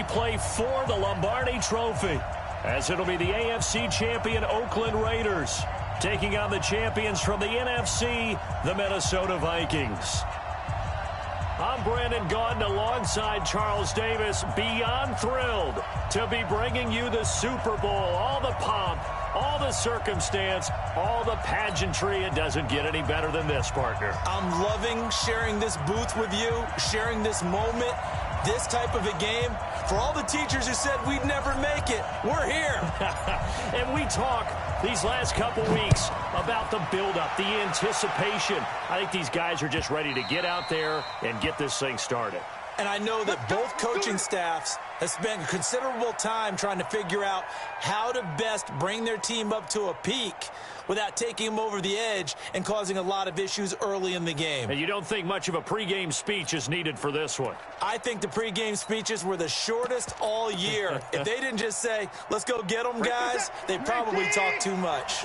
replay for the Lombardi Trophy, as it'll be the AFC champion Oakland Raiders taking on the champions from the NFC, the Minnesota Vikings. I'm Brandon Gaudin alongside Charles Davis, beyond thrilled to be bringing you the Super Bowl. All the pomp, all the circumstance, all the pageantry. It doesn't get any better than this, partner. I'm loving sharing this booth with you, sharing this moment, this type of a game. For all the teachers who said we'd never make it, we're here. And we talk these last couple weeks about the buildup, the anticipation. I think these guys are just ready to get out there and get this thing started. And I know that both coaching staffs have spent considerable time trying to figure out how to best bring their team up to a peak without taking them over the edge and causing a lot of issues early in the game. And you don't think much of a pregame speech is needed for this one? I think the pregame speeches were the shortest all year. If they didn't just say, let's go get them, guys, they probably talked too much.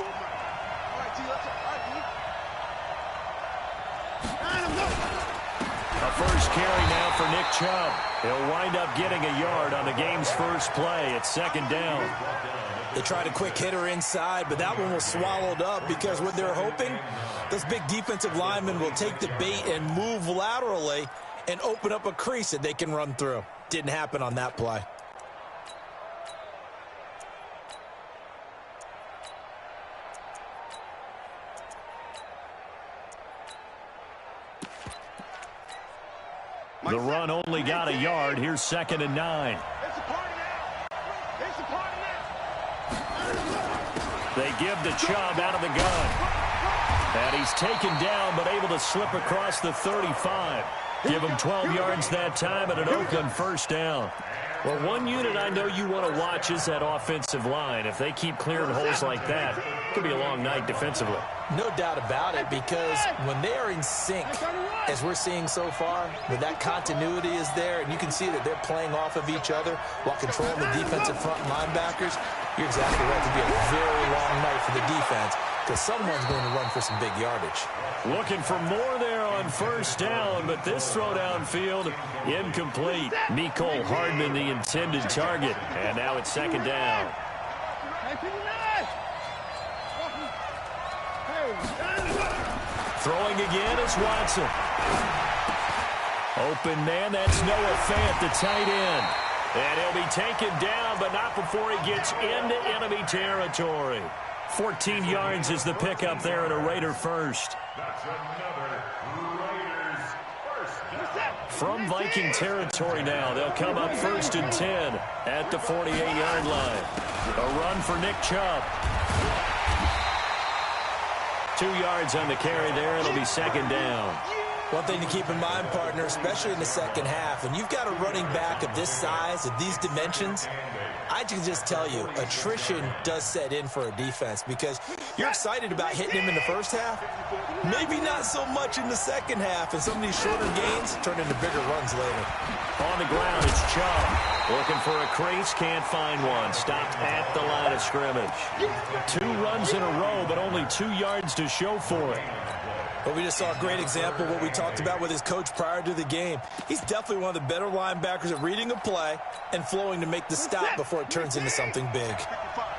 A first carry now for Nick Chubb. He'll wind up getting a yard on the game's first play. It's second down. They tried a quick hitter inside, but that one was swallowed up because what they're hoping, those big defensive linemen will take the bait and move laterally and open up a crease that they can run through. Didn't happen on that play. The run only got a yard. Here's 2nd and 9. They give to Chubb out of the gun. And he's taken down but able to slip across the 35. Give him 12 yards that time and an Oakland first down. Well, one unit I know you want to watch is that offensive line. If they keep clearing holes like that, it could be a long night defensively. No doubt about it, because when they are in sync, as we're seeing so far, when that continuity is there, and you can see that they're playing off of each other while controlling the defensive front linebackers, you're exactly right. To be a very long night for the defense, because someone's going to run for some big yardage. Looking for more there on first down, but this throw downfield incomplete. Mecole Hardman, the intended target, and now it's second down. Throwing again is Watson. Open man, that's Noah Fant, the tight end. And he'll be taken down, but not before he gets into enemy territory. 14 yards is the pickup there at a Raider first. From Viking territory now, they'll come up 1st and 10 at the 48-yard line. A run for Nick Chubb. 2 yards on the carry there. It'll be second down. One thing to keep in mind, partner, especially in the second half, and you've got a running back of this size, of these dimensions, I can just tell you, attrition does set in for a defense, because you're excited about hitting him in the first half, maybe not so much in the second half, and some of these shorter gains turn into bigger runs later. On the ground, it's Chubb. Looking for a crease, can't find one. Stopped at the line of scrimmage. 2 runs in a row, but only 2 yards to show for it. But we just saw a great example of what we talked about with his coach prior to the game. He's definitely one of the better linebackers at reading a play and flowing to make the stop before it turns into something big.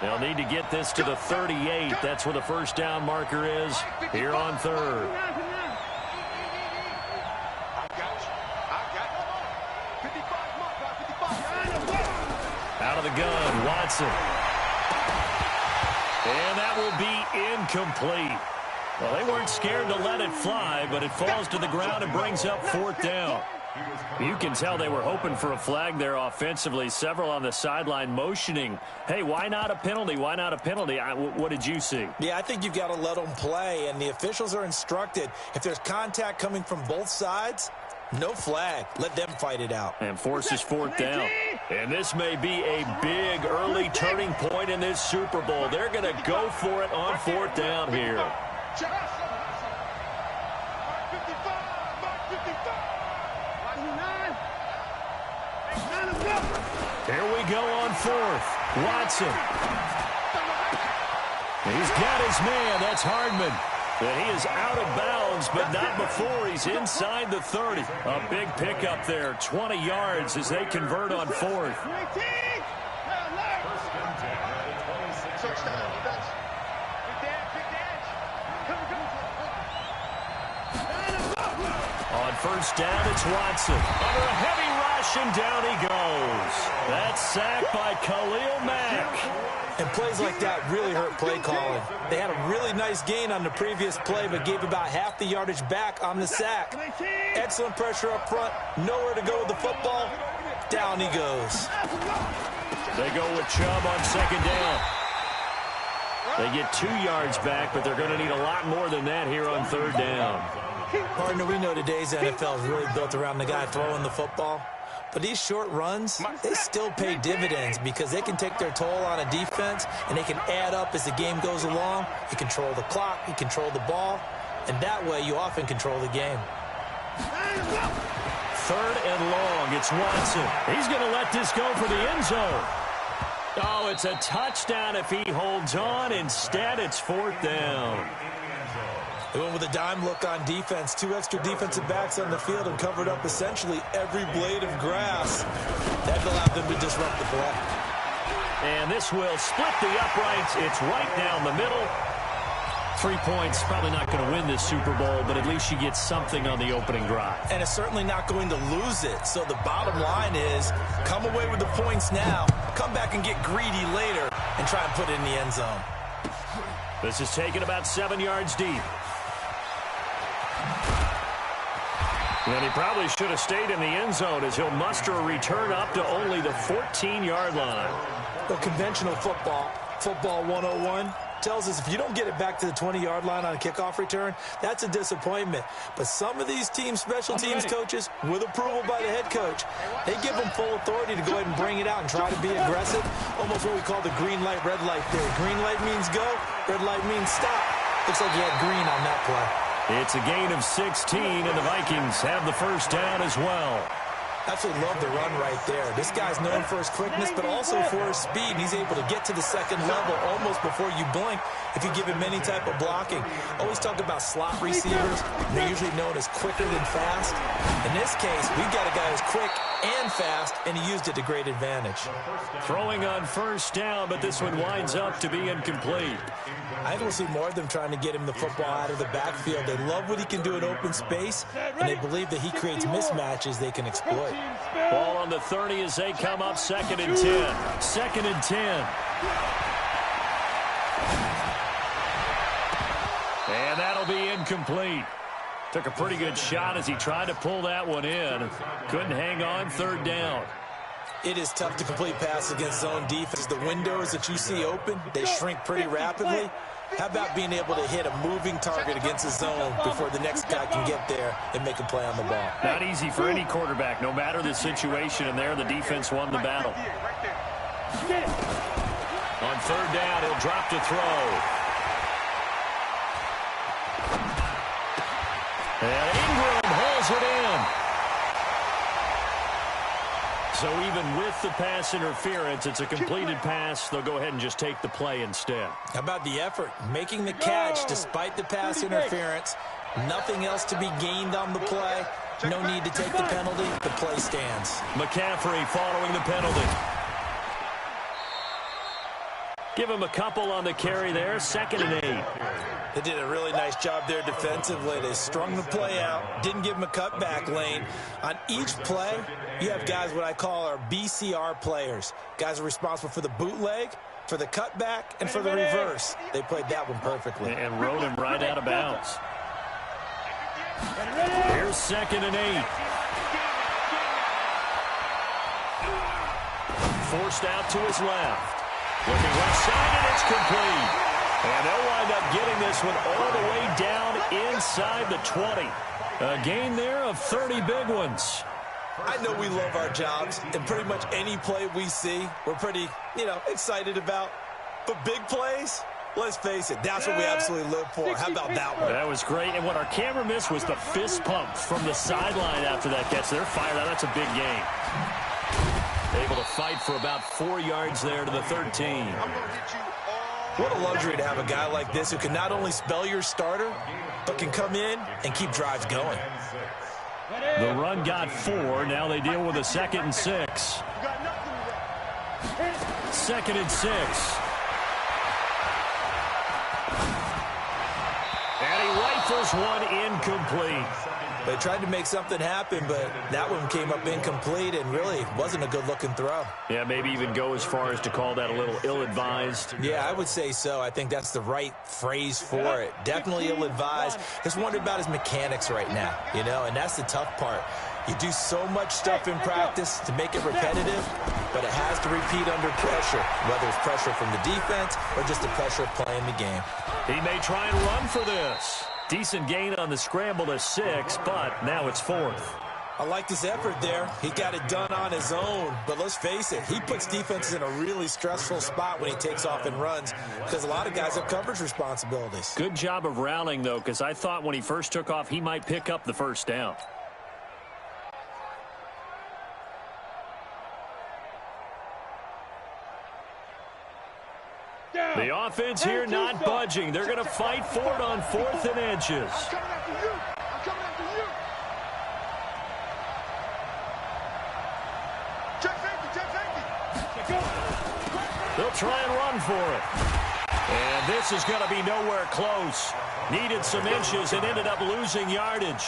They'll need to get this to the 38. That's where the first down marker is here on 3rd. Out of the gun, Watson. And that will be incomplete. Well, they weren't scared to let it fly, but it falls to the ground and brings up 4th down. You can tell they were hoping for a flag there offensively. Several on the sideline motioning, hey, why not a penalty? Why not a penalty? What did you see? Yeah, I think you've got to let them play, and the officials are instructed, if there's contact coming from both sides, no flag. Let them fight it out. And forces 4th down. And this may be a big early turning point in this Super Bowl. They're going to go for it on 4th down here. Here we go on 4th. Watson. He's got his man. That's Hardman. that he is out of bounds, but not before he's inside the 30. A big pickup there, 20 yards as they convert on fourth. On first down, it's Watson. Under a heavy rush, and down he goes. That's sacked by Khalil Mack. And plays like that really hurt play calling. They had a really nice gain on the previous play, but gave about half the yardage back on the sack. Excellent pressure up front. Nowhere to go with the football. Down he goes. They go with Chubb on second down. They get 2 yards back, but they're going to need a lot more than that here on third down. Partner, we know today's NFL is really built around the guy throwing the football. But these short runs, they still pay dividends because they can take their toll on a defense, and they can add up as the game goes along. You control the clock, you control the ball, and that way you often control the game. Third and long, it's Watson. He's going to let this go for the end zone. Oh, it's a touchdown if he holds on. Instead, it's fourth down. They went with a dime look on defense. 2 extra defensive backs on the field and covered up essentially every blade of grass. That allowed them to disrupt the play. And this will split the uprights. It's right down the middle. 3 points, probably not going to win this Super Bowl, but at least you get something on the opening drive. And it's certainly not going to lose it. So the bottom line is, come away with the points now, come back and get greedy later, and try and put it in the end zone. This is taken about 7 yards deep. And he probably should have stayed in the end zone as he'll muster a return up to only the 14-yard line. Well, conventional football 101, tells us if you don't get it back to the 20-yard line on a kickoff return, that's a disappointment. But some of these special teams coaches, with approval by the head coach, they give them full authority to go ahead and bring it out and try to be aggressive. Almost what we call the green light, red light theory. Green light means go, red light means stop. Looks like he had green on that play. It's a gain of 16, and the Vikings have the first down as well. Absolutely love the run right there. This guy's known for his quickness, but also for his speed. He's able to get to the second level almost before you blink if you give him any type of blocking. Always talk about slot receivers. They're usually known as quicker than fast. In this case, we've got a guy who's quick and fast, and he used it to great advantage. Throwing on first down, but this one winds up to be incomplete. I think we'll see more of them trying to get him the football out of the backfield. They love what he can do in open space, and they believe that he creates mismatches they can exploit. Ball on the 30 as they come up, 2nd and 10. 2nd and 10. And that'll be incomplete. Took a pretty good shot as he tried to pull that one in. Couldn't hang on, 3rd down. It is tough to complete passes against zone defense. The windows that you see open, they shrink pretty rapidly. How about being able to hit a moving target against a zone before the next guy can get there and make a play on the ball? Not easy for any quarterback, no matter the situation, and there the defense won the battle. On 3rd down, he'll drop to throw. And Ingram hauls it in. So even with the pass interference, it's a completed pass. They'll go ahead and just take the play instead. How about the effort? Making the catch despite the pass interference. Nothing else to be gained on the play. No need to take the penalty. The play stands. McCaffrey following the penalty. Give him a couple on the carry there. 2nd and 8. They did a really nice job there defensively. They strung the play out, didn't give him a cutback lane. On each play, you have guys what I call our BCR players. Guys are responsible for the bootleg, for the cutback, and for the reverse. They played that one perfectly. And rode him right out of bounds. Here's 2nd and 8. Forced out to his left. Looking left side, and it's complete. And they'll wind up getting this one all the way down inside the 20. A gain there of 30 big ones. I know we love our jobs, and pretty much any play we see, we're pretty, excited about. But big plays, let's face it, that's what we absolutely live for. How about that one? That was great, and what our camera missed was the fist pump from the sideline after that catch. They're fired out. That's a big gain. Able to fight for about 4 yards there to the 13. What a luxury to have a guy like this who can not only spell your starter, but can come in and keep drives going. The run got 4. Now they deal with a 2nd and 6. 2nd and 6. And he rifles one incomplete. They tried to make something happen, but that one came up incomplete and really wasn't a good-looking throw. Yeah, maybe even go as far as to call that a little ill-advised. Yeah, I would say so. I think that's the right phrase for it. Definitely ill-advised. Just wondered about his mechanics right now, you know, and that's the tough part. You do so much stuff in practice to make it repetitive, but it has to repeat under pressure, whether it's pressure from the defense or just the pressure of playing the game. He may try and run for this. Decent gain on the scramble to 6, but now it's 4th. I liked his effort there. He got it done on his own. But let's face it, he puts defenses in a really stressful spot when he takes off and runs because a lot of guys have coverage responsibilities. Good job of rallying, though, because I thought when he first took off, he might pick up the first down. The offense here not budging. They're going to fight for it on 4th and inches. They'll try and run for it. And this is going to be nowhere close. Needed some inches and ended up losing yardage.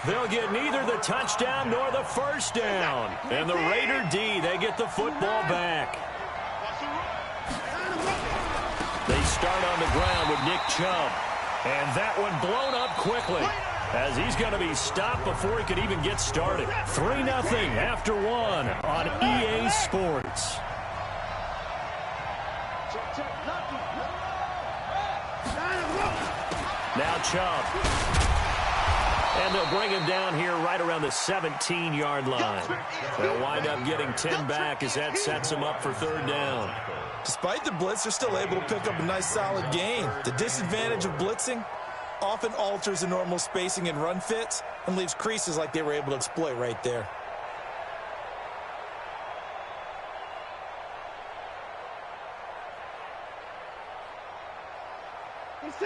They'll get neither the touchdown nor the first down. And the Raider D, they get the football back. They start on the ground with Nick Chubb. And that one blown up quickly as he's going to be stopped before he could even get started. 3-0 after 1 on EA Sports. Now Chubb. And they'll bring him down here right around the 17-yard line. They'll wind up getting 10 back as that sets them up for 3rd down. Despite the blitz, they're still able to pick up a nice solid gain. The disadvantage of blitzing often alters the normal spacing and run fits and leaves creases like they were able to exploit right there.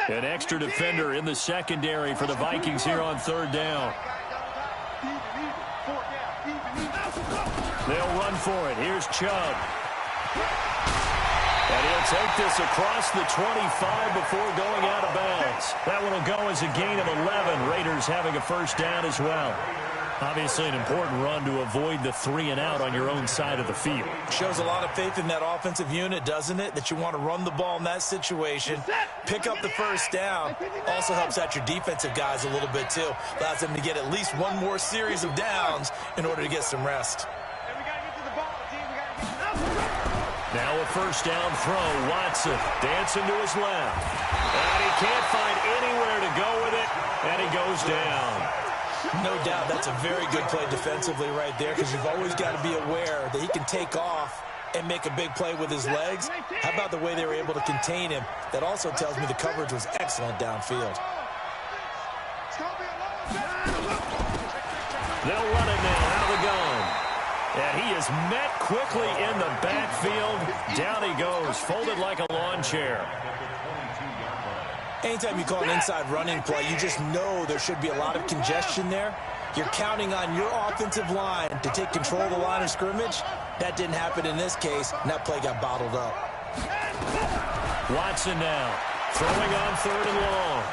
An extra defender in the secondary for the Vikings here on 3rd down. They'll run for it. Here's Chubb. And he'll take this across the 25 before going out of bounds. That one will go as a gain of 11. Raiders having a first down as well. Obviously an important run to avoid the 3-and-out on your own side of the field. Shows a lot of faith in that offensive unit, doesn't it? That you want to run the ball in that situation. Pick up the first down. Also helps out your defensive guys a little bit too. Allows them to get at least one more series of downs in order to get some rest. Now a first down throw. Watson dancing to his left. And he can't find anywhere to go with it. And he goes down. No doubt that's a very good play defensively right there because you've always got to be aware that he can take off and make a big play with his legs. How about the way they were able to contain him? That also tells me the coverage was excellent downfield. They'll run it now out of the gun. And he is met quickly in the backfield. Down he goes, folded like a lawn chair. Anytime you call an inside running play, you just know there should be a lot of congestion there. You're counting on your offensive line to take control of the line of scrimmage. That didn't happen in this case, and that play got bottled up. Watson now, throwing on 3rd and long.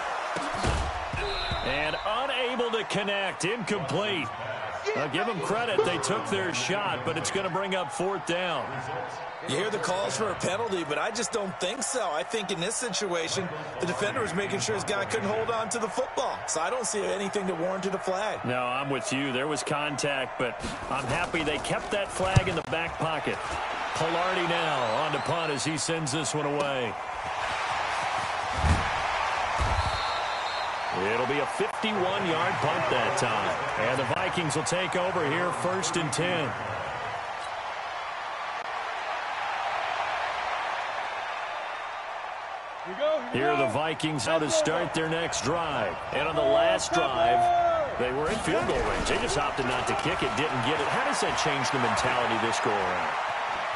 And unable to connect, incomplete. I'll give them credit, they took their shot, but it's going to bring up 4th down. You hear the calls for a penalty, but I just don't think so. I think in this situation, the defender was making sure his guy couldn't hold on to the football. So I don't see anything to warrant a flag. No, I'm with you. There was contact, but I'm happy they kept that flag in the back pocket. Pilardi now on to punt as he sends this one away. It'll be a 51-yard punt that time. And the Vikings will take over here 1st and 10. Here are the Vikings how to start their next drive. And on the last drive, they were in field goal range. They just opted not to kick it, didn't get it. How does that change the mentality this go around?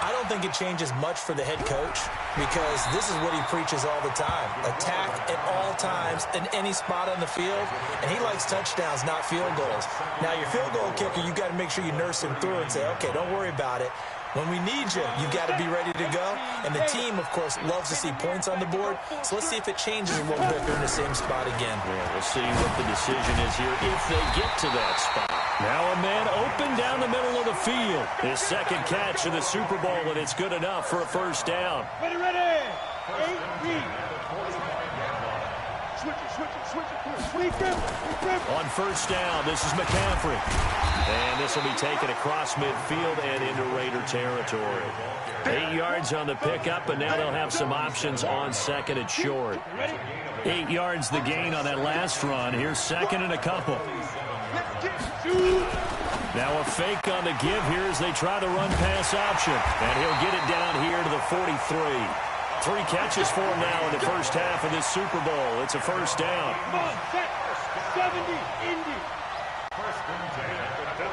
I don't think it changes much for the head coach because this is what he preaches all the time. Attack at all times in any spot on the field, and he likes touchdowns, not field goals. Now, your field goal kicker, you got to make sure you nurse him through and say, okay, don't worry about it. When we need you, you got to be ready to go. And the team, of course, loves to see points on the board. So let's see if it changes a little bit. They're in the same spot again. Yeah, we'll see what the decision is here if they get to that spot. Now a man open down the middle of the field. His second catch in the Super Bowl, and it's good enough for a first down. Ready, ready. 8-3. Switch it. On first down, this is McCaffrey. And this will be taken across midfield and into Raider territory. 8 yards on the pickup, and now they'll have some options on second and short. 8 yards the gain on that last run. Here's second and a couple. Now a fake on the give here as they try the run-pass option. And he'll get it down here to the 43. 3 catches for him now in the first half of this Super Bowl. It's a first down. Come on, set. 70, Indy.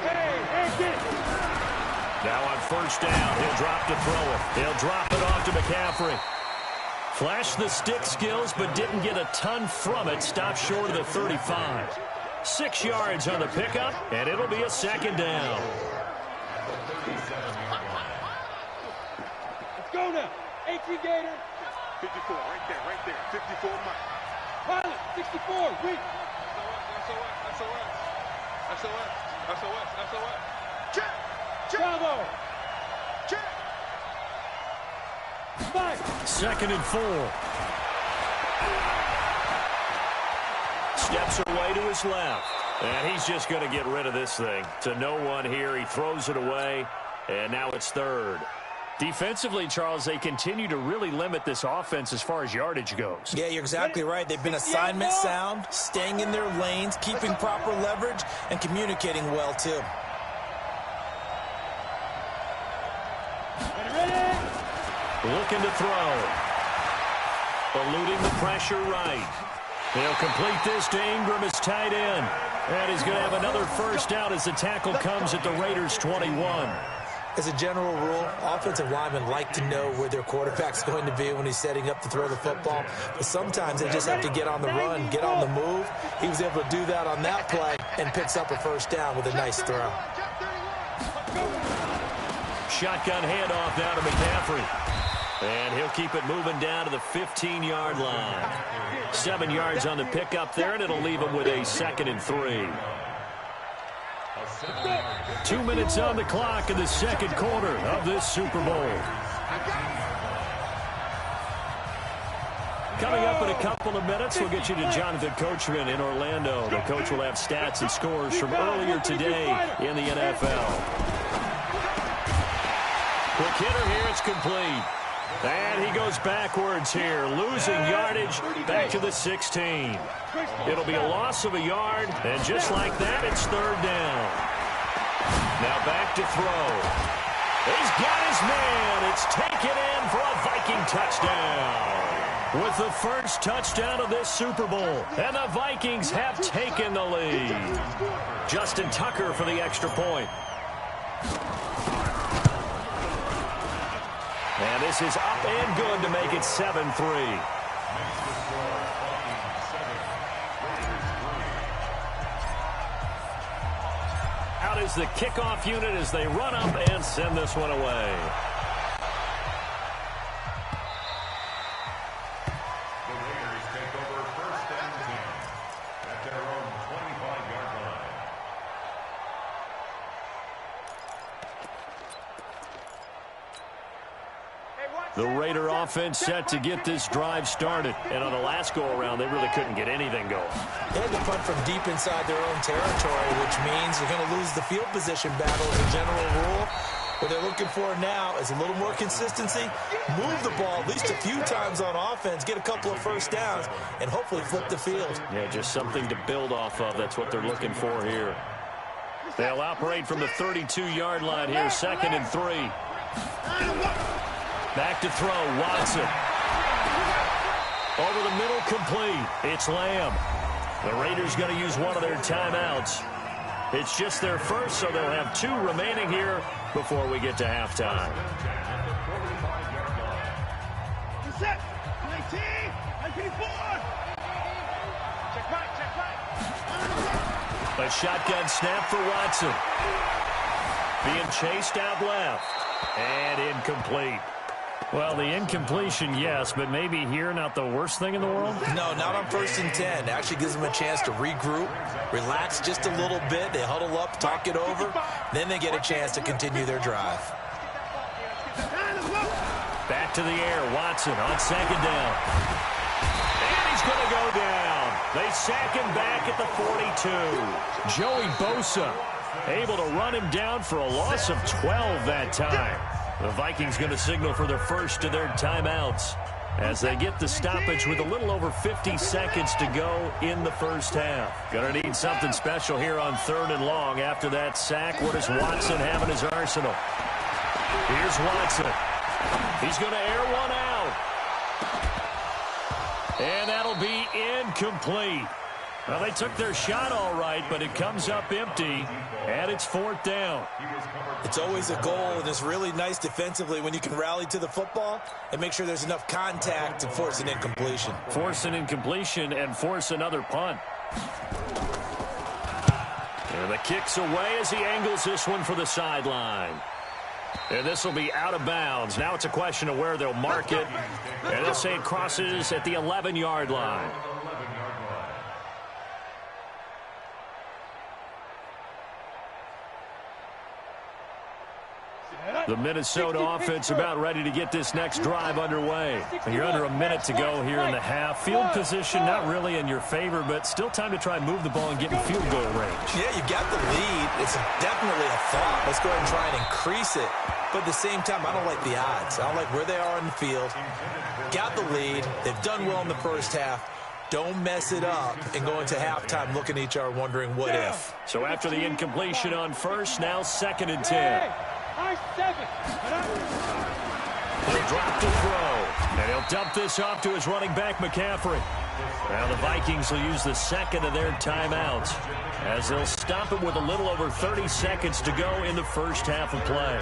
Hey, get it. Now on first down, he'll drop to throw it. He'll drop it off to McCaffrey. Flashed the stick skills, but didn't get a ton from it. Stopped short of the 35. 6 yards on the pickup, and it'll be a second down. Let's go now. 18 Gator. 54, right there. 54 Mike. Pilot, 64, weak. SOS. Check. Bravo. Check. 5. Second and 4. Steps away to his left. And he's just going to get rid of this thing. To no one here. He throws it away. And now it's third. Defensively, Charles, they continue to really limit this offense as far as yardage goes. Yeah, you're exactly right. They've been assignment sound, staying in their lanes, keeping proper leverage, and communicating well, too. Ready. Looking to throw. Eluding the pressure right. He'll complete this to Ingram as tight end. And he's going to have another first down as the tackle comes at the Raiders' 21. As a general rule, offensive linemen like to know where their quarterback's going to be when he's setting up to throw the football. But sometimes they just have to get on the run, get on the move. He was able to do that on that play and picks up a first down with a nice throw. Shotgun handoff now to McCaffrey. And he'll keep it moving down to the 15-yard line. 7 yards on the pickup there, and it'll leave him with a second and 3. 2 minutes on the clock in the second quarter of this Super Bowl. Coming up in a couple of minutes, we'll get you to Jonathan Coachman in Orlando. The coach will have stats and scores from earlier today in the NFL. Quick hitter here, it's complete. And he goes backwards here, losing yardage back to the 16. It'll be a loss of a yard, and just like that, it's third down. Now back to throw. He's got his man. It's taken in for a Viking touchdown. With the first touchdown of this Super Bowl, and the Vikings have taken the lead. Justin Tucker for the extra point. And this is up and good to make it 7-3. Out is the kickoff unit as they run up and send this one away. The Raiders take over first and 10 at their own 25-yard line. The Raider offense set to get this drive started. And on the last go-around, they really couldn't get anything going. They had to punt from deep inside their own territory, which means you're going to lose the field position battle as a general rule. What they're looking for now is a little more consistency, move the ball at least a few times on offense, get a couple of first downs, and hopefully flip the field. Yeah, just something to build off of. That's what they're looking for here. They'll operate from the 32-yard line here, second and 3. Back to throw, Watson. Over the middle, complete. It's Lamb. The Raiders going to use one of their timeouts. It's just their first, so they'll have 2 remaining here before we get to halftime. Set. 19. 94. Check right. A shotgun snap for Watson. Being chased out left. And incomplete. Well, the incompletion, yes, but maybe here not the worst thing in the world? No, not on 1st and 10. Actually gives them a chance to regroup, relax just a little bit. They huddle up, talk it over. Then they get a chance to continue their drive. Back to the air. Watson on 2nd down. And he's going to go down. They sack him back at the 42. Joey Bosa able to run him down for a loss of 12 that time. The Vikings going to signal for their first of their timeouts as they get the stoppage with a little over 50 seconds to go in the first half. Going to need something special here on 3rd and long after that sack. What does Watson have in his arsenal? Here's Watson. He's going to air one out. And that'll be incomplete. Well, they took their shot all right, but it comes up empty, and it's 4th down. It's always a goal, and it's really nice defensively when you can rally to the football and make sure there's enough contact to force an incompletion. Force an incompletion and force another punt. And the kick's away as he angles this one for the sideline. And this will be out of bounds. Now it's a question of where they'll mark it. And they'll say it crosses at the 11-yard line. The Minnesota offense about ready to get this next drive underway. You're under a minute to go here in the half. Field position not really in your favor, but still time to try and move the ball and get in field goal range. Yeah, you've got the lead. It's definitely a thought. Let's go ahead and try and increase it. But at the same time, I don't like the odds. I don't like where they are in the field. Got the lead. They've done well in the first half. Don't mess it up and go into halftime looking at each other wondering what if. So after the incompletion on first, now 2nd and 10. He'll drop to throw, and he'll dump this off to his running back, McCaffrey. Now the Vikings will use the 2nd of their timeouts as they'll stop it with a little over 30 seconds to go in the first half of play.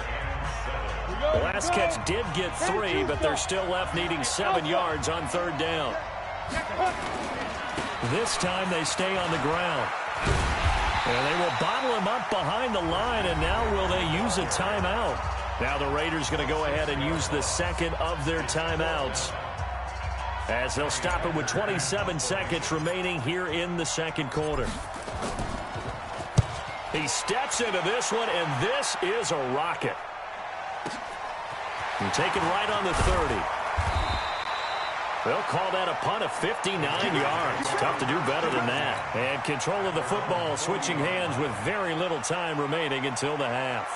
The last catch did get 3, but they're still left needing 7 yards on 3rd down. This time they stay on the ground. And they will bottle him up behind the line, and now will they use a timeout? Now the Raiders going to go ahead and use the 2nd of their timeouts as they'll stop it with 27 seconds remaining here in the 2nd quarter. He steps into this one, and this is a rocket. And taken right on the 30. They'll call that a punt of 59 yards. Tough to do better than that. And control of the football switching hands with very little time remaining until the half.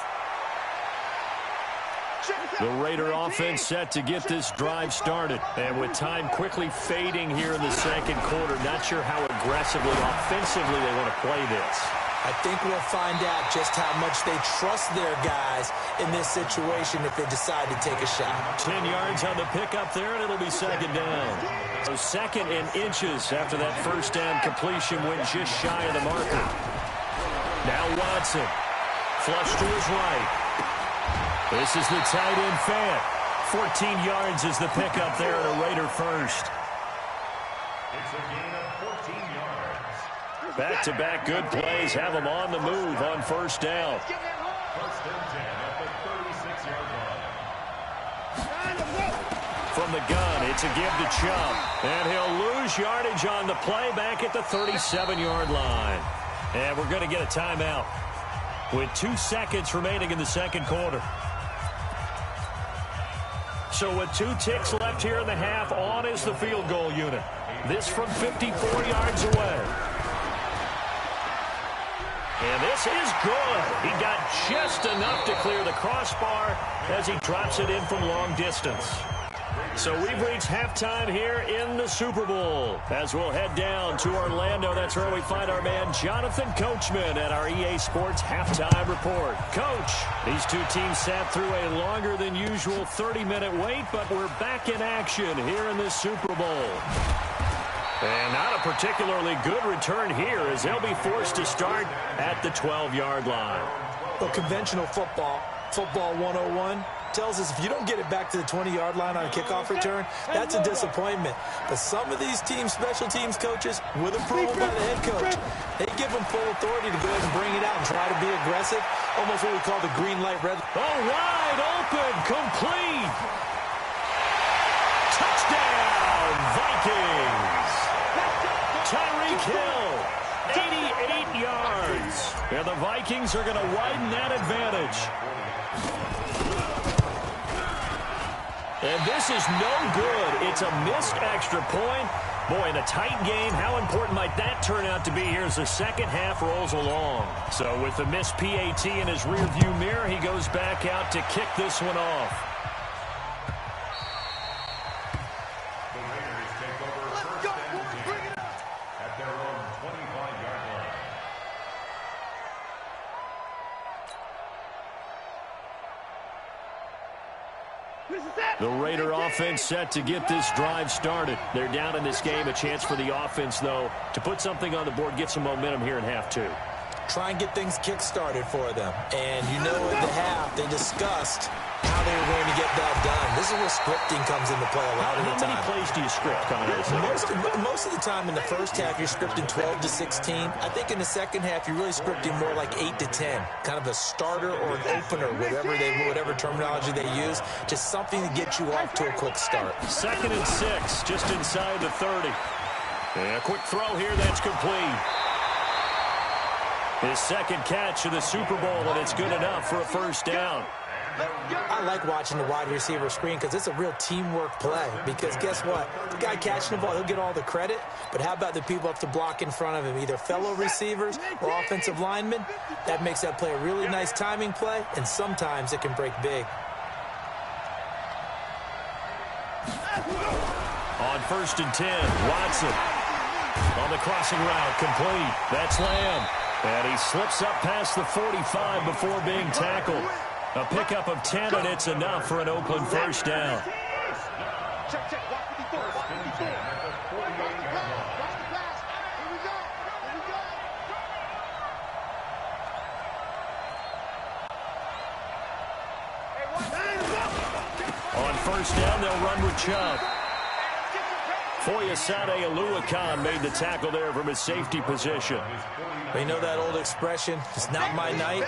The Raider offense set to get this drive started. And with time quickly fading here in the 2nd quarter, not sure how aggressively, offensively they want to play this. I think we'll find out just how much they trust their guys in this situation if they decide to take a shot. 10 yards on the pickup there, and it'll be 2nd down. So 2nd and inches after that first down completion went just shy of the marker. Now Watson, flush to his right. This is the tight end fan. 14 yards is the pickup there at a Raider first. It's a gain of 14 yards. Back-to-back good plays have them on the move on 1st down. 1st and 10 at the 36-yard line. From the gun, it's a give to Chubb. And he'll lose yardage on the play back at the 37-yard line. And we're going to get a timeout with 2 seconds remaining in the 2nd quarter. So with 2 ticks left here in the half, on is the field goal unit. This from 54 yards away. And this is good. He got just enough to clear the crossbar as he drops it in from long distance. So we've reached halftime here in the Super Bowl. As we'll head down to Orlando, that's where we find our man Jonathan Coachman at our EA Sports Halftime Report. Coach, these 2 teams sat through a longer than usual 30-minute wait, but we're back in action here in the Super Bowl. And not a particularly good return here as they'll be forced to start at the 12-yard line. Well, conventional football 101, tells us if you don't get it back to the 20-yard line on a kickoff return, that's a disappointment. But some of these teams, special teams coaches, with approval by the head coach, they give them full authority to go ahead and bring it out and try to be aggressive, almost what we call the green light, red. Oh, wide open, complete. Touchdown, Vikings. Tyreek Hill, 88 yards. And the Vikings are going to widen that advantage. And this is no good. It's a missed extra point. Boy, in a tight game, how important might that turn out to be here as the second half rolls along? So with the missed PAT in his rearview mirror, he goes back out to kick this one off. The Raider offense set to get this drive started. They're down in this game. A chance for the offense, though, to put something on the board, get some momentum here in half two. Try and get things kick-started for them. And you know at the half, they discussed how they were going to get that done. This is where scripting comes into play a lot of the time. How many plays do you script coming out of Most of the time in the first half, you're scripting 12 to 16. I think in the second half, you're really scripting more like 8 to 10. Kind of a starter or an opener, whatever terminology they use. Just something to get you off to a quick start. 2nd and 6, just inside the 30. And a quick throw here, that's complete. His second catch of the Super Bowl, and it's good enough for a first down. I like watching the wide receiver screen because it's a real teamwork play. Because guess what? The guy catching the ball, he'll get all the credit. But how about the people up to block in front of him, either fellow receivers or offensive linemen? That makes that play a really nice timing play, and sometimes it can break big. On 1st and 10, Watson on the crossing route, complete. That's Lamb. And he slips up past the 45 before being tackled. A pickup of 10, and it's enough for an Oakland first down. On first down, they'll run with Chubb. Foyesade Oluwakan made the tackle there from his safety position. You know that old expression, it's not my night?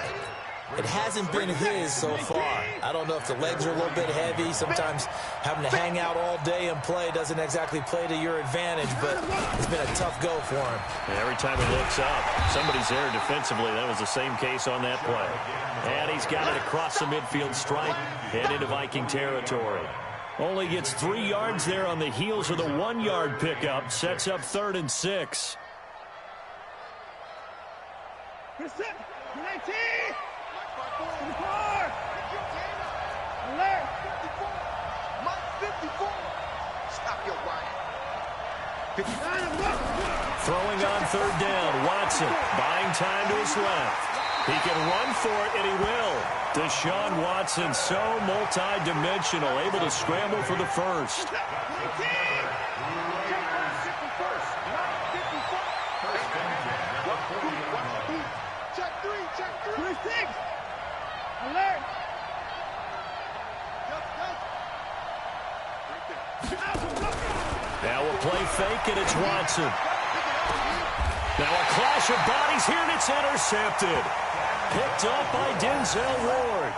It hasn't been his so far. I don't know if the legs are a little bit heavy. Sometimes having to hang out all day and play doesn't exactly play to your advantage, but it's been a tough go for him. And every time he looks up, somebody's there defensively. That was the same case on that play. And he's got it across the midfield stripe and into Viking territory. Only gets 3 yards there on the heels of the 1-yard pickup. Sets up 3rd and 6. Throwing on 3rd down, Watson buying time to his left. He can run for it, and he will. Deshaun Watson, so multi-dimensional, able to scramble for the first. Now we'll play fake, and it's Watson. Now a clash of bodies here, and it's intercepted. Picked up by Denzel Ward.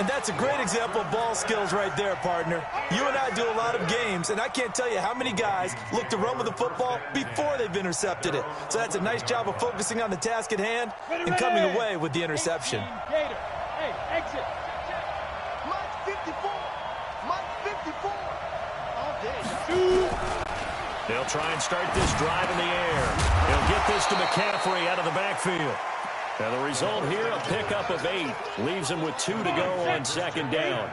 And that's a great example of ball skills right there, partner. You and I do a lot of games, and I can't tell you how many guys look to run with the football before they've intercepted it. So that's a nice job of focusing on the task at hand and coming away with the interception. Hey, exit. Mike 54. Mike 54. All day. They'll try and start this drive in the air. He'll get this to McCaffrey out of the backfield. And the result here, a pickup of 8. Leaves him with 2 to go on 2nd down.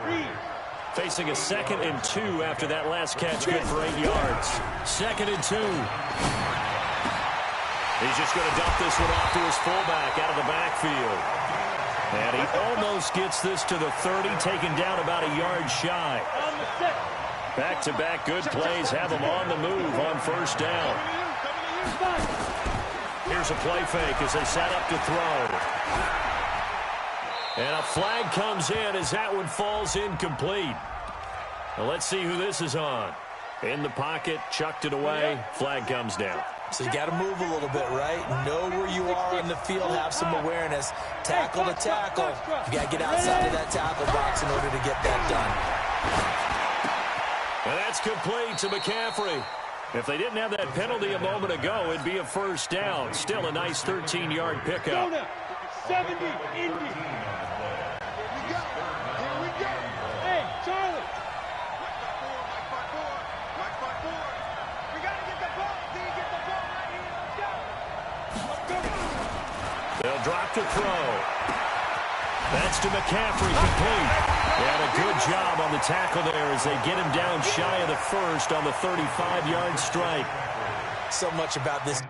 Facing a 2nd and 2 after that last catch, good for 8 yards. 2nd and 2. He's just going to dump this one off to his fullback out of the backfield. And he almost gets this to the 30, taken down about a yard shy. Back-to-back good plays have them on the move on first down. Here's a play fake as they set up to throw. And a flag comes in as that one falls incomplete. Now let's see who this is on. In the pocket, chucked it away, flag comes down. So you got to move a little bit, right? Know where you are on the field, have some awareness. Tackle to tackle. You got to get outside of that tackle box in order to get that done. And that's complete to McCaffrey. If they didn't have that penalty a moment ago, it'd be a first down. Still a nice 13-yard pickup. 70, Indy. Here we go. Here we go. Hey, Charlie. Mike 5-4. We got to get the ball. D, get the ball right here. Let's go. They'll drop to throw. That's to McCaffrey, complete. And a good job on the tackle there as they get him down shy of the first on the 35-yard strike. So much about this.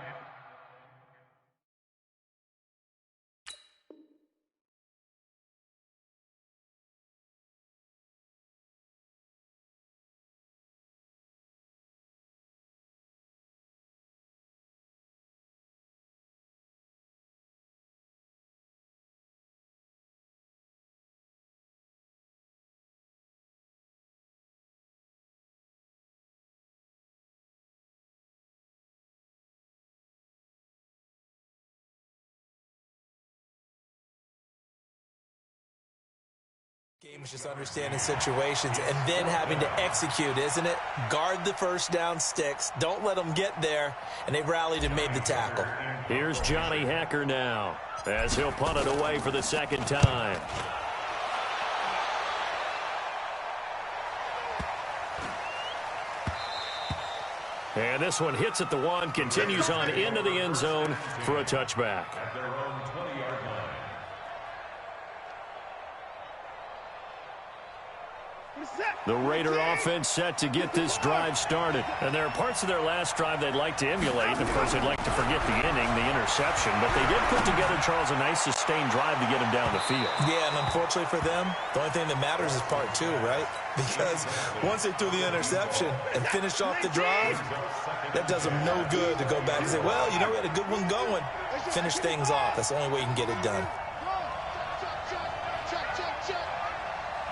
Game is just understanding situations and then having to execute, isn't it? Guard the first down sticks. Don't let them get there. And they rallied and made the tackle. Here's Johnny Hacker now as he'll punt it away for the second time. And this one hits at the one, continues on into the end zone for a touchback. The Raider offense set to get this drive started. And there are parts of their last drive they'd like to emulate. And, of course, they'd like to forget the inning, the interception. But they did put together, Charles, a nice sustained drive to get him down the field. Yeah, and unfortunately for them, the only thing that matters is part two, right? Because once they threw the interception and finished off the drive, that does them no good to go back and say, well, you know, we had a good one going. Finish things off. That's the only way you can get it done.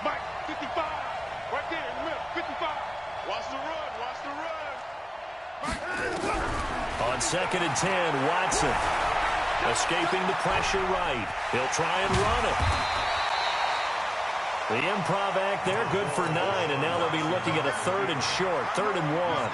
Mike, 55. Right there in the middle, 55. Watch the run, watch the run. On 2nd and 10, Watson escaping the pressure right. He'll try and run it. The improv act there, good for 9, and now they'll be looking at a 3rd and short, 3rd and 1.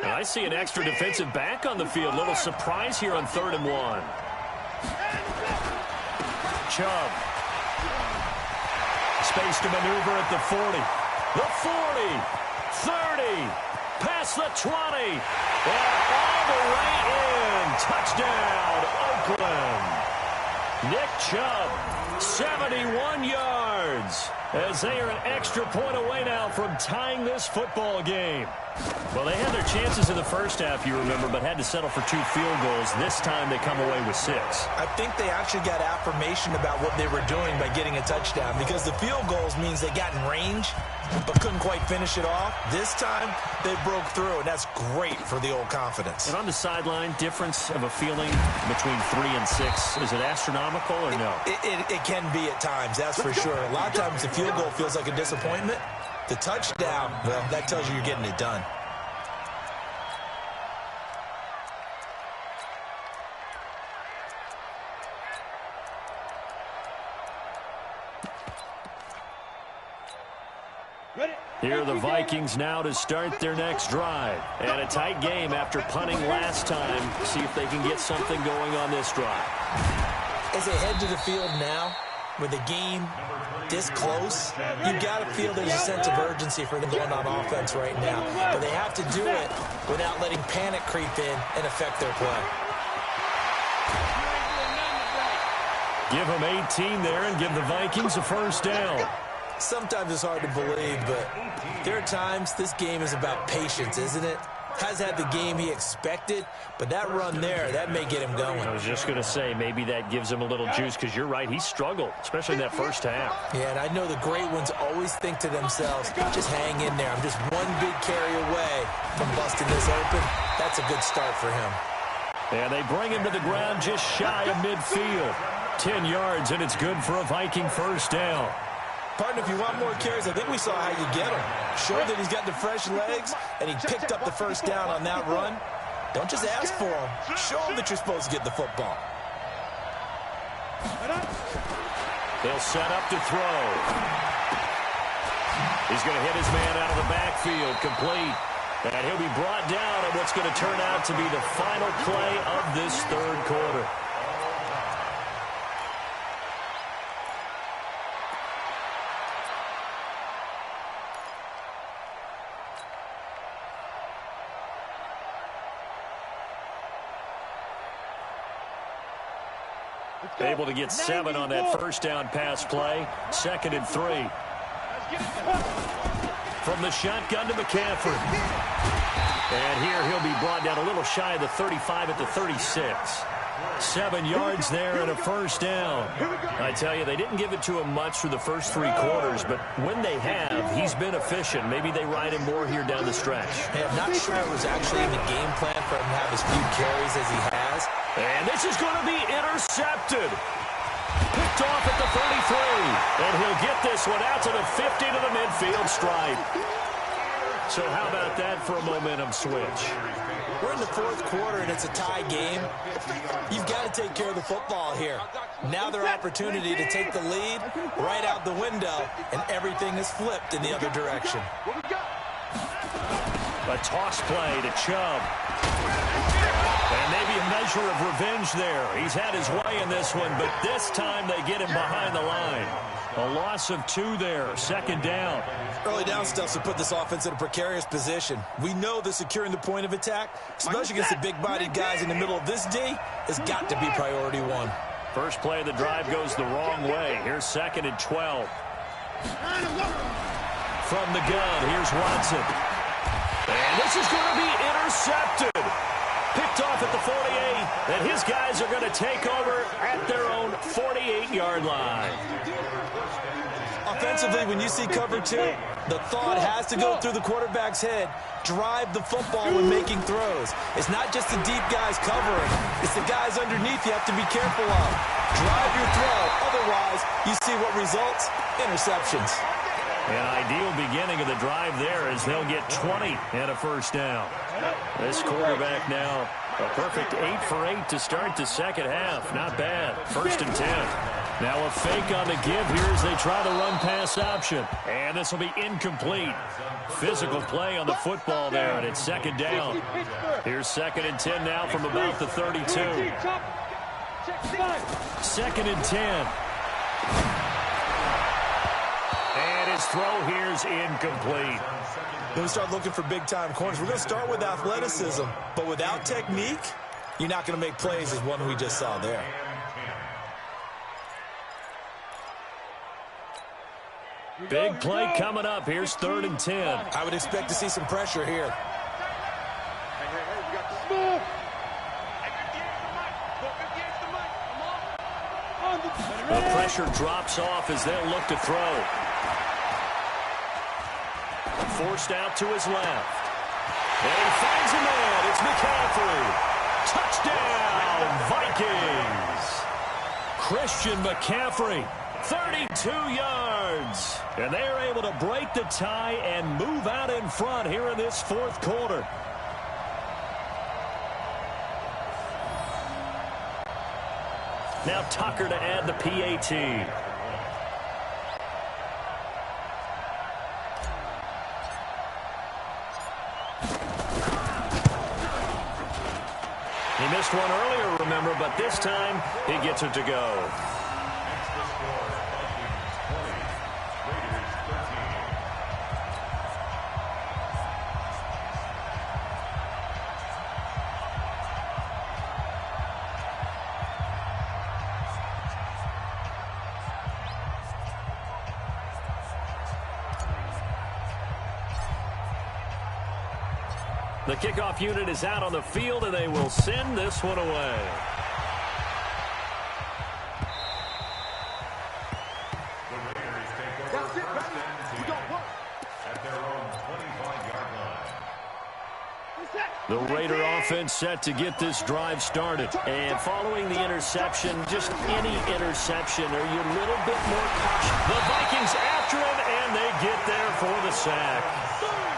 And I see an extra defensive back on the field. Little surprise here on 3rd and 1. Chubb. Space to maneuver at the 40. The 40. 30. Past the 20. And all the way in. Touchdown, Oakland. Nick Chubb, 71 yards. As they are an extra point away now from tying this football game. Well, they had their chances in the first half, you remember, but had to settle for 2 field goals. This time they come away with 6. I think they actually got affirmation about what they were doing by getting a touchdown, because the field goals means they got in range but couldn't quite finish it off. This time they broke through, and that's great for the old confidence. And on the sideline, difference of a feeling between 3 and 6, is it astronomical or no? It can be at times, that's for sure. A lot of times the field goal feels like a disappointment. The touchdown, well, that tells you you're getting it done. Here are the Vikings now to start their next drive. And a tight game after punting last time. See if they can get something going on this drive. As they head to the field now, with the game this close, you got to feel there's a sense of urgency for them going on offense right now. But they have to do it without letting panic creep in and affect their play. Give them 18 there and give the Vikings a first down. Sometimes it's hard to believe, but there are times this game is about patience, isn't it? Has had the game he expected, but that run there, that may get him going. I was just going to say, maybe that gives him a little juice, because you're right, he struggled, especially in that first half. Yeah, and I know the great ones always think to themselves, just hang in there. I'm just one big carry away from busting this open. That's a good start for him. And they bring him to the ground just shy of midfield. 10 yards, and it's good for a Viking first down. Partner, if you want more carries, I think we saw how you get him. Show that he's got the fresh legs, and he picked up the first down on that run. Don't just ask for him. Show him that you're supposed to get the football. They'll set up to throw. He's going to hit his man out of the backfield, complete. And he'll be brought down on what's going to turn out to be the final play of this third quarter. Able to get 7 on that first down pass play. 2nd and 3. From the shotgun to McCaffrey. And here he'll be brought down a little shy of the 35 at the 36. 7 yards there and a first down. I tell you, they didn't give it to him much through the first 3 quarters, but when they have, he's been efficient. Maybe they ride him more here down the stretch. Hey, I'm not sure it was actually in the game plan for him to have as few carries as he has. And this is going to be intercepted. Picked off at the 33. And he'll get this one out to the 50 to the midfield stripe. So how about that for a momentum switch? We're in the 4th quarter, and it's a tie game. You've got to take care of the football here. Now their opportunity to take the lead right out the window, and everything is flipped in the other direction. A toss play to Chubb. And maybe a measure of revenge there. He's had his way in this one, but this time they get him behind the line. A loss of 2 there, 2nd down. Early down stuff to put this offense in a precarious position. We know that securing the point of attack, especially against the big-bodied guys in the middle of this D, has got to be priority 1. First play of the drive goes the wrong way. Here's 2nd and 12. From the gun, here's Watson. And this is going to be intercepted. Picked off at the 48, and his guys are going to take over at their own 48-yard line. Offensively, when you see cover 2, the thought has to go through the quarterback's head. Drive the football when making throws. It's not just the deep guys covering. It's the guys underneath you have to be careful of. Drive your throw. Otherwise, you see what results? Interceptions. An ideal beginning of the drive there as they'll get 20 and a first down. This quarterback now a perfect 8 for 8 to start the second half. Not bad. 1st and 10. Now a fake on the give here as they try the run-pass option. And this will be incomplete. Physical play on the football there, and it's 2nd down. Here's 2nd and 10 now from about the 32. 2nd and 10. And his throw here's incomplete. Then we start looking for big-time corners. We're going to start with athleticism, but without technique, you're not going to make plays as one we just saw there. Big play coming up. Here's 3rd and 10. I would expect to see some pressure here. The pressure drops off as they'll look to throw. Forced out to his left. And he finds a man. It's McCaffrey. Touchdown, Vikings. Christian McCaffrey, 32 yards. And they're able to break the tie and move out in front here in this 4th quarter. Now Tucker to add the PAT. He missed one earlier, remember, but this time he gets it to go. The kickoff unit is out on the field, and they will send this one away. The Raiders take over first and 10 at their own 25-yard line. The Raider offense set to get this drive started. And following the interception, just any interception, are you a little bit more cautious? The Vikings after him, and they get there for the sack.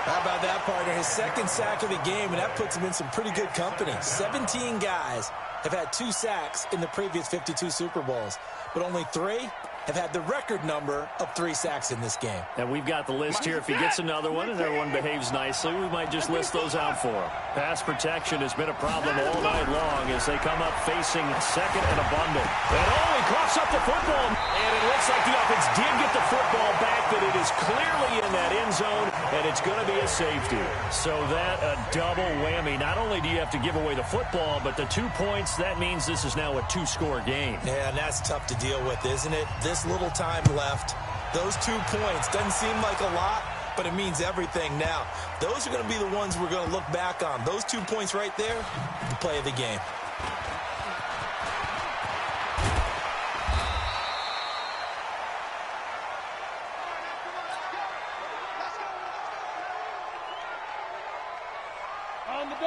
How about that, partner? His second sack of the game, and that puts him in some pretty good company. 17 guys have had 2 sacks in the previous 52 Super Bowls, but only 3 have had the record number of 3 sacks in this game. And we've got the list here. If he gets another one and everyone behaves nicely, we might just list those out for him. Pass protection has been a problem all night long as they come up facing second and a bundle. And he coughs up the football. And it looks like the offense did get the football back, but it is clearly in that end zone, and it's going to be a safety. So that a double whammy. Not only do you have to give away the football, but the 2 points, that means this is now a 2-score game. Yeah, and that's tough to deal with, isn't it? This little time left. Those 2 points doesn't seem like a lot, but it means everything now. Those are going to be the ones we're going to look back on. Those 2 points right there, the play of the game.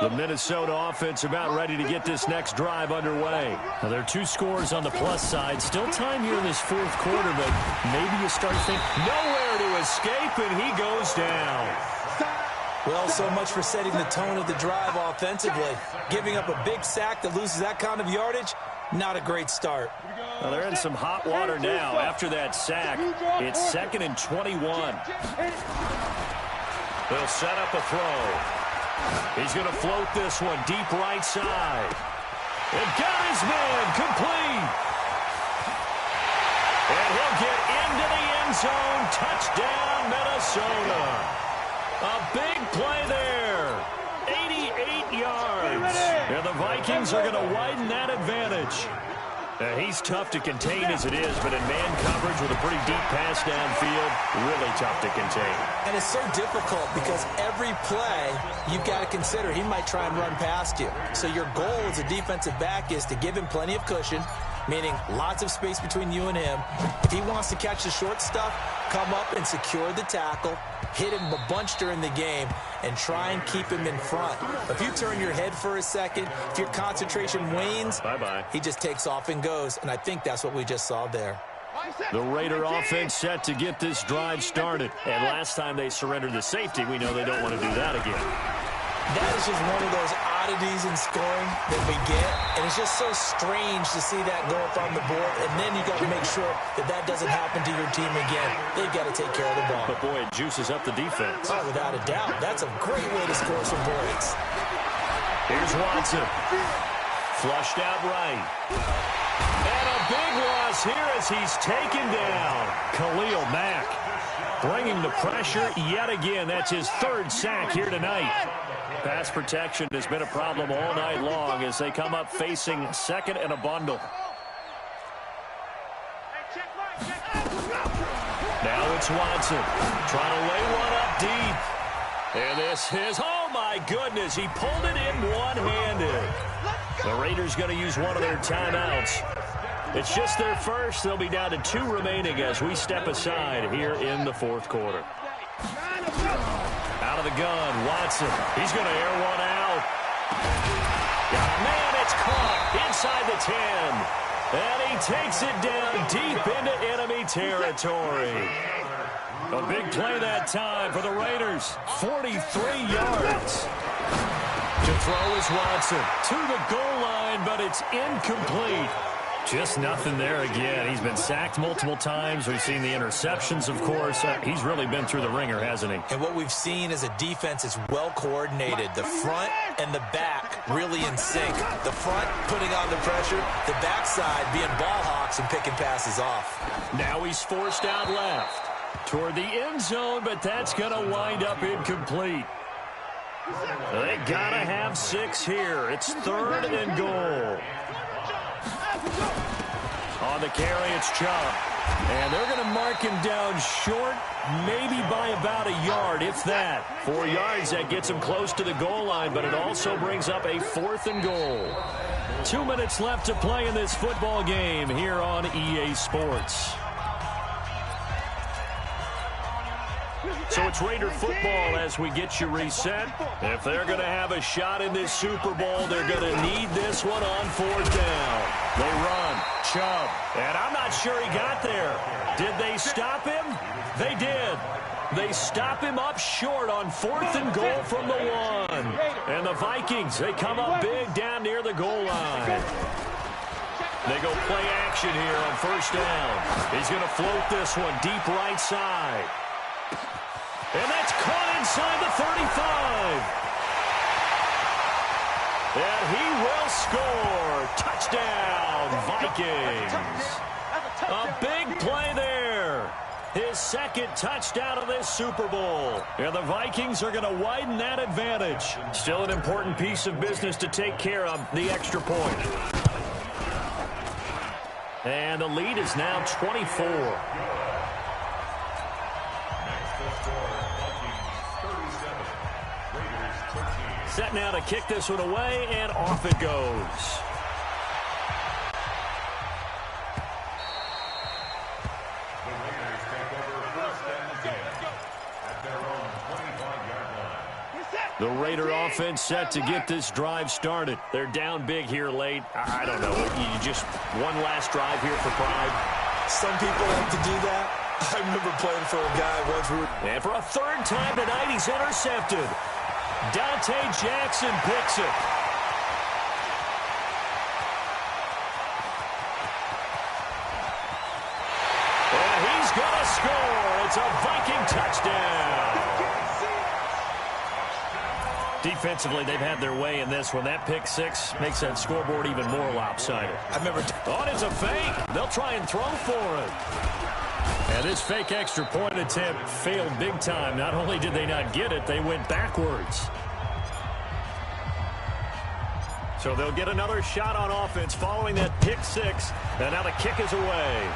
The Minnesota offense about ready to get this next drive underway. Now, there are 2 scores on the plus side. Still time here in this 4th quarter, but maybe you start thinking, nowhere to escape, and he goes down. Well, so much for setting the tone of the drive offensively. Giving up a big sack that loses that kind of yardage, not a great start. Well, they're in some hot water now after that sack. It's 2nd and 21. They'll set up a throw. He's going to float this one deep right side. And got his man complete. And he'll get into the end zone. Touchdown, Minnesota. A big play there. 88 yards. And the Vikings are going to widen that advantage. He's tough to contain as it is, but in man coverage with a pretty deep pass downfield, really tough to contain. And it's so difficult because every play you've got to consider he might try and run past you. So your goal as a defensive back is to give him plenty of cushion, meaning lots of space between you and him. If he wants to catch the short stuff, come up and secure the tackle, hit him a bunch during the game, and try and keep him in front. If you turn your head for a second, if your concentration wanes, bye-bye. He just takes off and goes, and I think that's what we just saw there. The Raider offense set to get this drive started. And last time they surrendered the safety, we know they don't want to do that again. That is just one of those oddities in scoring that we get, and it's just so strange to see that go up on the board, and then you got to make sure that that doesn't happen to your team again. They've got to take care of the ball. But boy, it juices up the defense. Oh, without a doubt. That's a great way to score some points. Here's Watson. Flushed out right. And a big loss here as he's taken down. Khalil Mack bringing the pressure yet again. That's his 3rd sack here tonight. Pass protection has been a problem all night long as they come up facing second and a bundle. Now it's Watson trying to lay one up deep. And this is, oh my goodness, he pulled it in one-handed. The Raiders going to use one of their timeouts. It's just their first. They'll be down to 2 remaining as we step aside here in the 4th quarter. Out of the gun, Watson. He's going to air one out. Man, it's caught inside the 10. And he takes it down deep into enemy territory. A big play that time for the Raiders. 43 yards. To throw is Watson. To the goal line, but it's incomplete. Just nothing there again. He's been sacked multiple times. We've seen the interceptions, of course. He's really been through the ringer, hasn't he? And what we've seen is a defense is well coordinated. The front and the back really in sync. The front putting on the pressure. The backside being ball hawks and picking passes off. Now he's forced out left toward the end zone, but that's going to wind up incomplete. They got to have 6 here. It's 3rd and goal. On the carry, it's Chubb. And they're going to mark him down short, maybe by about a yard, if that. 4 yards, that gets him close to the goal line, but it also brings up a 4th and goal. 2 minutes left to play in this football game here on EA Sports. So it's Raider football as we get you reset. If they're going to have a shot in this Super Bowl, they're going to need this one on 4th down. They run. Chubb. And I'm not sure he got there. Did they stop him? They did. They stop him up short on 4th and goal from the 1. And the Vikings, they come up big down near the goal line. They go play action here on 1st down. He's going to float this one deep right side. And that's caught inside the 35. And he will score. Touchdown, Vikings. A big play there. His 2nd touchdown of this Super Bowl. And the Vikings are going to widen that advantage. Still an important piece of business to take care of, the extra point. And the lead is now 24. Set now to kick this one away, and off it goes. The Raiders take over 1st and 10 at their own 25-yard line. The Raider offense set to get this drive started. They're down big here late. I don't know. You just one last drive here for pride. Some people like to do that. I remember playing for a guy once. And for a 3rd time tonight, he's intercepted. Dante Jackson picks it. And he's going to score. It's a Viking touchdown. Defensively, they've had their way in this one. That pick 6 makes that scoreboard even more lopsided. I remember. Oh, it's a fake. They'll try and throw for it. And this fake extra point attempt failed big time. Not only did they not get it, they went backwards. So they'll get another shot on offense following that pick 6. And now the kick is away.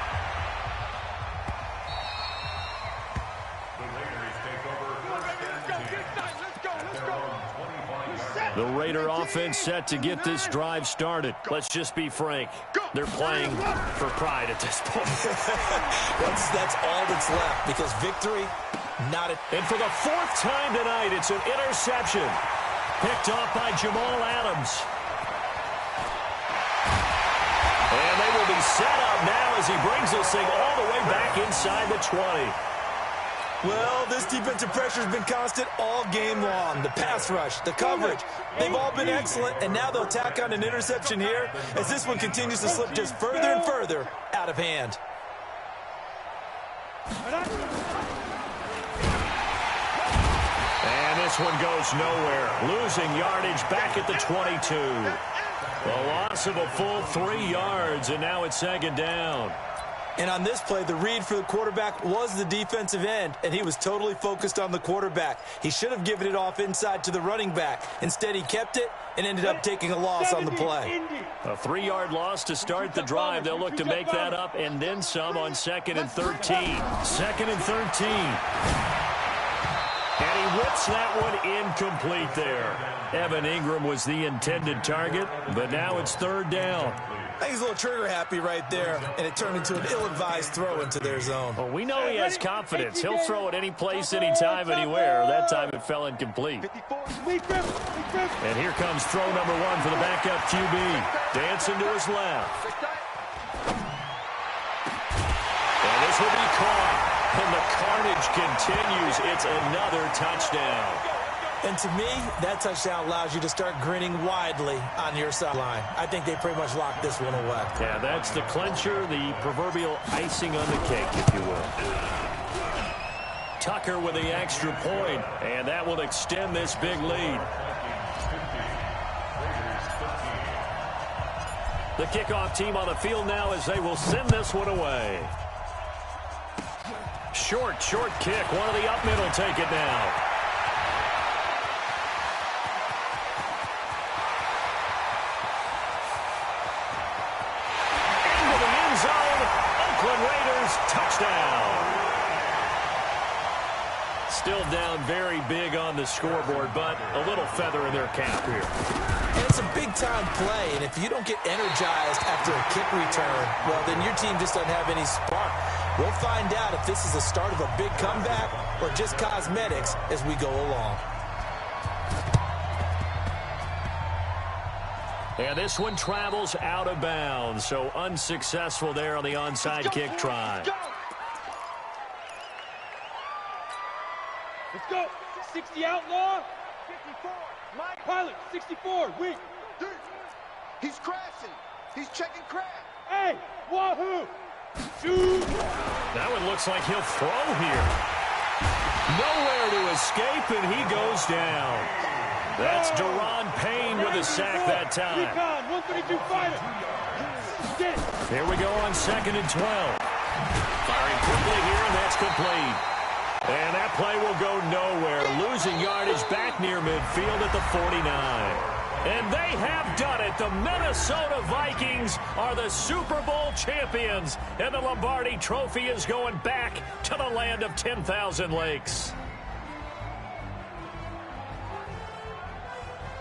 The Raiders take over 1st and 10 at their own 25-yard line. The Raider offense set to get this drive started. Let's just be frank. They're playing for pride at this point. That's all that's left, because victory, not a... And for the 4th time tonight, it's an interception. Picked off by Jamal Adams. And they will be set up now as he brings this thing all the way back inside the 20. Well, this defensive pressure has been constant all game long. The pass rush, the coverage, they've all been excellent, and now they'll tack on an interception here as this one continues to slip just further and further out of hand. And this one goes nowhere. Losing yardage back at the 22. The loss of a full 3 yards, and now it's 2nd down. And on this play, the read for the quarterback was the defensive end, and he was totally focused on the quarterback. He should have given it off inside to the running back. Instead, he kept it and ended up taking a loss on the play. A 3-yard loss to start the drive. They'll look to make that up and then some on 2nd and 13. 2nd and 13. And he whips that one incomplete there. Evan Ingram was the intended target, but now it's 3rd down. I think he's a little trigger happy right there, and it turned into an ill-advised throw into their zone. Well, we know he has confidence. He'll throw it any place, anytime, anywhere. That time it fell incomplete. And here comes throw number 1 for the backup QB. Dancing to his left. And this will be caught. And the carnage continues. It's another touchdown. And to me, that touchdown allows you to start grinning widely on your sideline. I think they pretty much locked this one away. Yeah, that's the clincher, the proverbial icing on the cake, if you will. Tucker with the extra point, and that will extend this big lead. The kickoff team on the field now as they will send this one away. Short kick. One of the up middle take it now. Into the end zone. Oakland Raiders touchdown. Still down very big on the scoreboard, but a little feather in their cap here. And it's a big-time play, and if you don't get energized after a kick return, well, then your team just doesn't have any spark. We'll find out if this is the start of a big comeback or just cosmetics as we go along. And this one travels out of bounds, so unsuccessful there on the onside kick try. Let's go. 60 outlaw. 54. Mike. Pilot. 64. Weak. He's crashing. He's checking crash. Hey. Wahoo. Shoot. That one looks like he'll throw here. Nowhere to escape, and he goes down. That's Deron Payne with a sack that time. Recon. 132 fighter. Here we go on 2nd and 12. Firing quickly here, and that's complete. And that play will go nowhere, losing yardage back near midfield at the 49. And they have done it. The Minnesota Vikings are the Super Bowl champions, and the Lombardi Trophy is going back to the land of 10,000 lakes.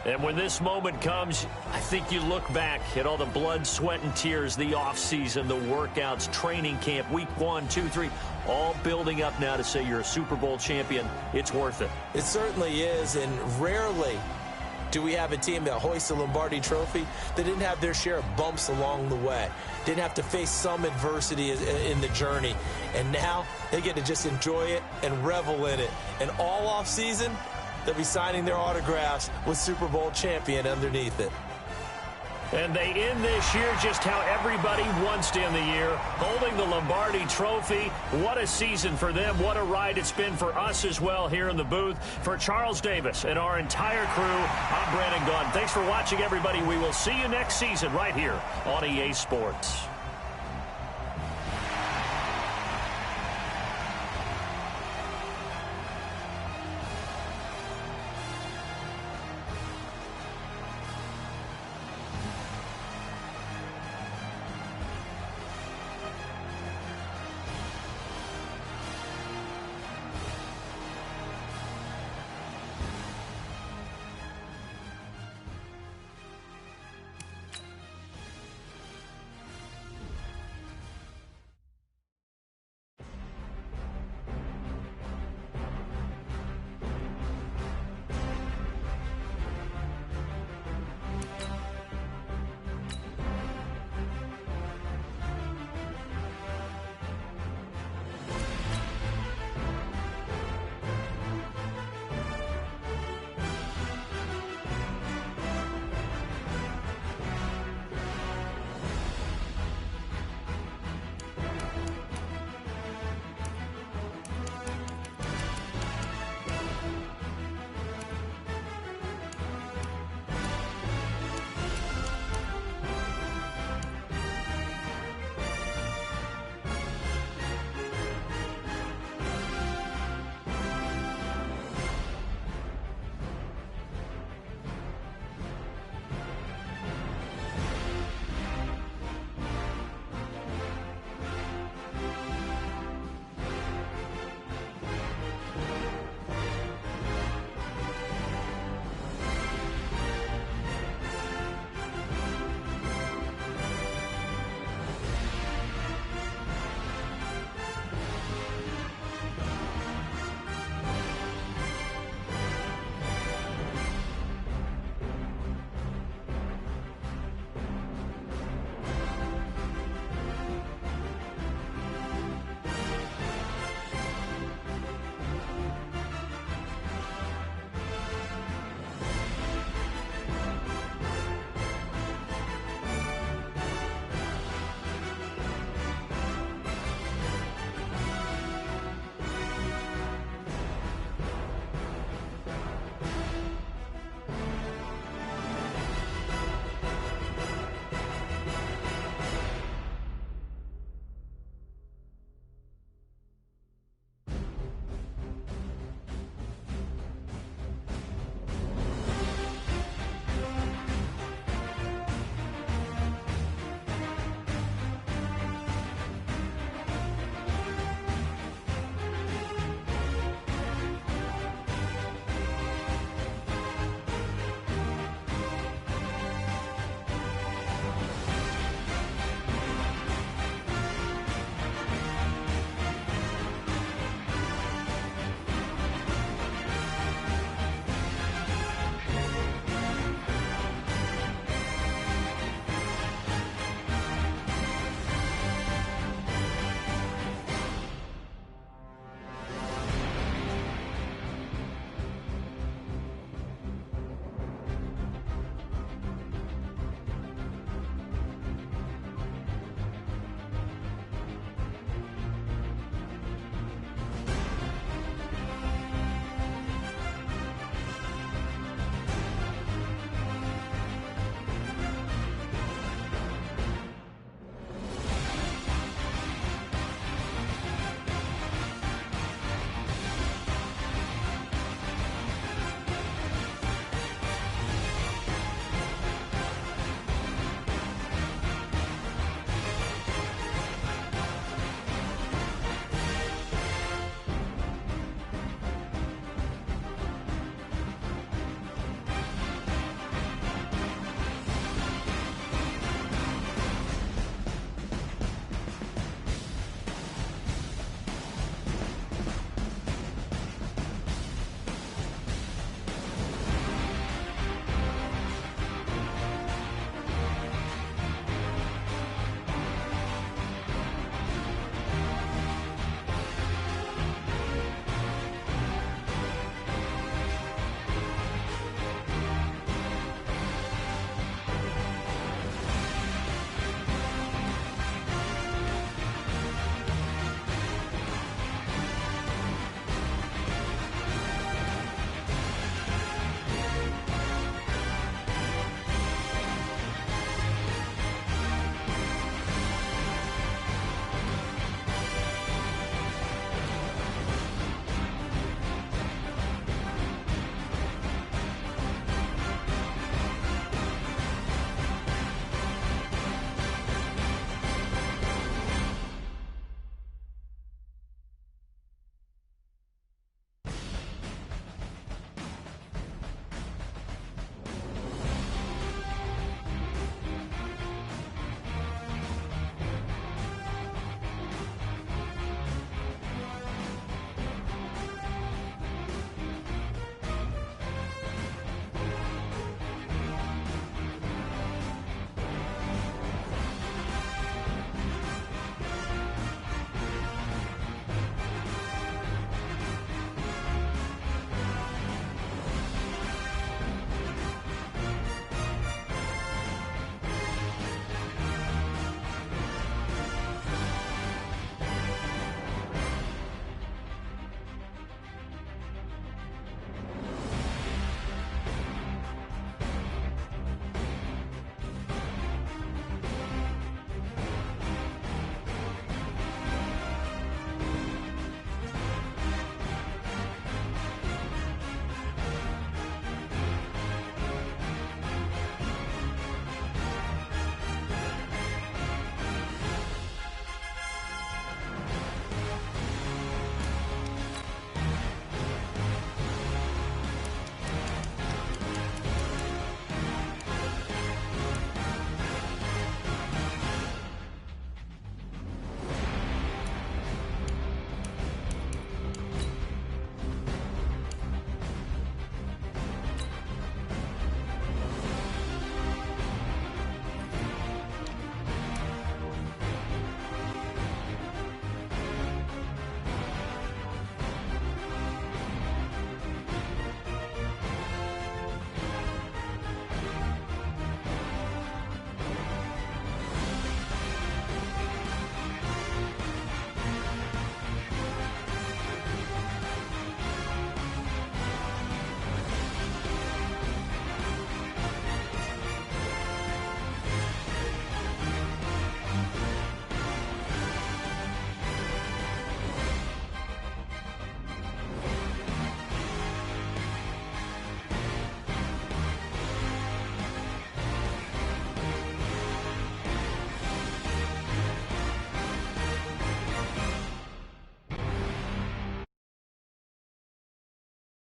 And when this moment comes, I think you look back at all the blood, sweat, and tears, the offseason, the workouts, training camp, week 1, 2, 3, all building up now to say you're a Super Bowl champion. It's worth it. It certainly is, and rarely do we have a team that hoists the Lombardi Trophy that didn't have their share of bumps along the way, didn't have to face some adversity in the journey, and now they get to just enjoy it and revel in it. And all offseason, they'll be signing their autographs with Super Bowl champion underneath it. And they end this year just how everybody wants to end the year, holding the Lombardi Trophy. What a season for them. What a ride it's been for us as well here in the booth. For Charles Davis and our entire crew, I'm Brandon Gaudin. Thanks for watching, everybody. We will see you next season right here on EA Sports.